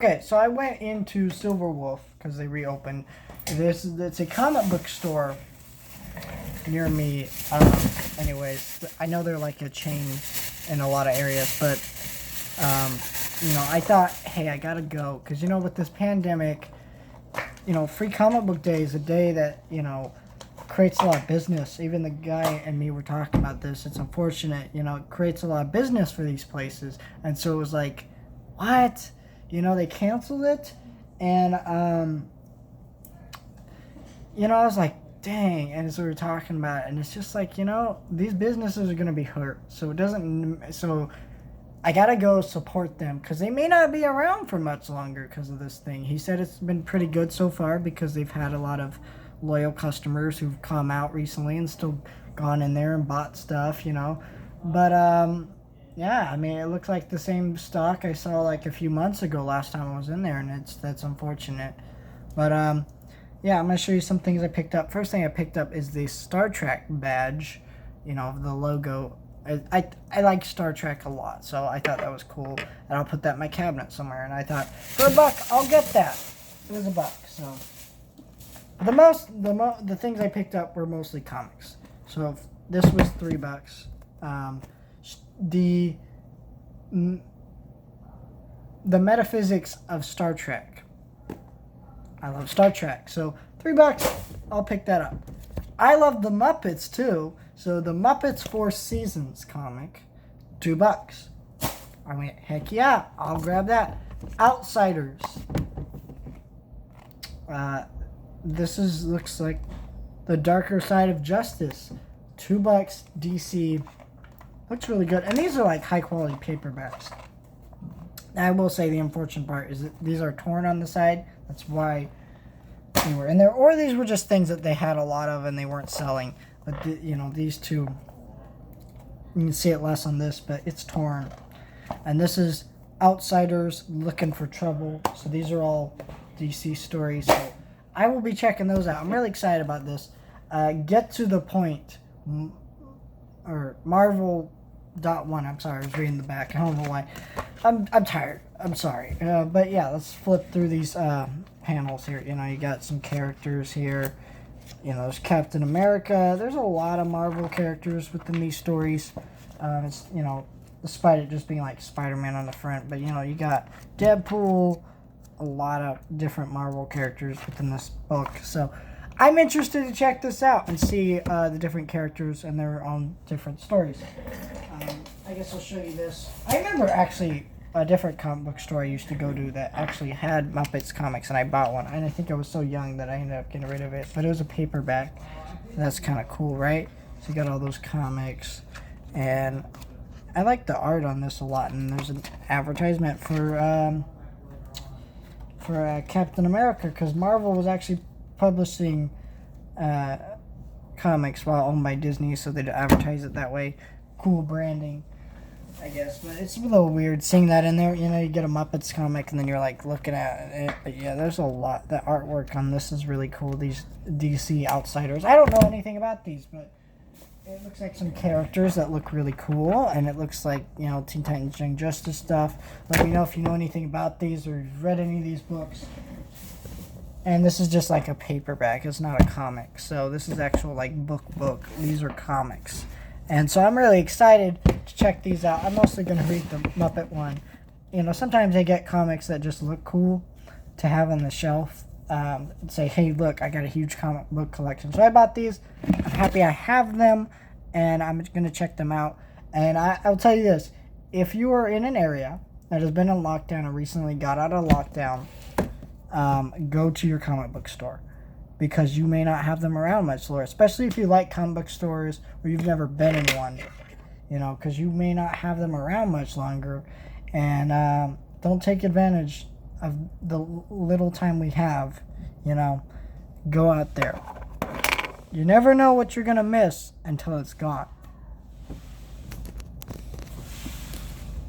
Okay, so I went into Silver Wolf because they reopened. It's a comic book store near me. Anyways, I know they're like a chain in a lot of areas, but I thought, hey, I gotta go because with this pandemic, Free Comic Book Day is a day that creates a lot of business. Even the guy and me were talking about this. It's unfortunate, it creates a lot of business for these places, and so it was like, what? They canceled it, and I was like, dang. And so we were talking about it, and it's just like, these businesses are gonna be hurt. So I gotta go support them because they may not be around for much longer because of this thing. He said it's been pretty good so far because they've had a lot of loyal customers who've come out recently and still gone in there and bought stuff, But yeah, I mean, it looks like the same stock I saw like a few months ago last time I was in there, and that's unfortunate. But yeah, I'm gonna show you some things I picked up. First thing I picked up is the Star Trek badge, the logo. I like Star Trek a lot, so I thought that was cool, and I'll put that in my cabinet somewhere. And I thought, for $1, I'll get that. It was $1, so the things I picked up were mostly comics. So this was $3. The metaphysics of Star Trek. I love Star Trek, so $3, I'll pick that up. I love the Muppets too, so the Muppets Four Seasons comic, $2. I went, heck yeah, I'll grab that. Outsiders. This looks like the darker side of justice, $2 DC. Looks really good. And these are like high quality paperbacks. I will say the unfortunate part is that these are torn on the side. That's why they were in there. Or these were just things that they had a lot of and they weren't selling. But these two, you can see it less on this, but it's torn. And this is Outsiders Looking for Trouble. So these are all DC stories. So I will be checking those out. I'm really excited about this. Get to the Point. Or Marvel .1. I'm sorry, I was reading the back. I don't know why. I'm tired. I'm sorry. But yeah, let's flip through these panels here. You got some characters here. There's Captain America. There's a lot of Marvel characters within these stories. It's despite it just being like Spider-Man on the front, but you got Deadpool. A lot of different Marvel characters within this book. So I'm interested to check this out and see the different characters and their own different stories. I guess I'll show you this. I remember actually a different comic book store I used to go to that actually had Muppets comics, and I bought one. And I think I was so young that I ended up getting rid of it. But it was a paperback. That's kind of cool, right? So you got all those comics. And I like the art on this a lot. And there's an advertisement for Captain America, because Marvel was actually publishing comics while owned by Disney, so they'd advertise it that way. Cool branding, I guess, but it's a little weird seeing that in there. You get a Muppets comic and then you're like looking at it, but yeah, there's a lot. The artwork on this is really cool. These DC Outsiders, I don't know anything about these, but it looks like some characters that look really cool, and it looks like Teen Titans Young Justice stuff. Let me know if you know anything about these or you've read any of these books. And this is just like a paperback. It's not a comic. So this is actual like book. These are comics. And so I'm really excited to check these out. I'm mostly going to read the Muppet one. Sometimes I get comics that just look cool to have on the shelf. Say, hey, look, I got a huge comic book collection. So I bought these. I'm happy I have them. And I'm going to check them out. And I'll tell you this. If you are in an area that has been in lockdown or recently got out of lockdown, go to your comic book store, because you may not have them around much longer, especially if you like comic book stores or you've never been in one, because you may not have them around much longer. And don't take advantage of the little time we have. Go out there. You never know what you're going to miss until it's gone.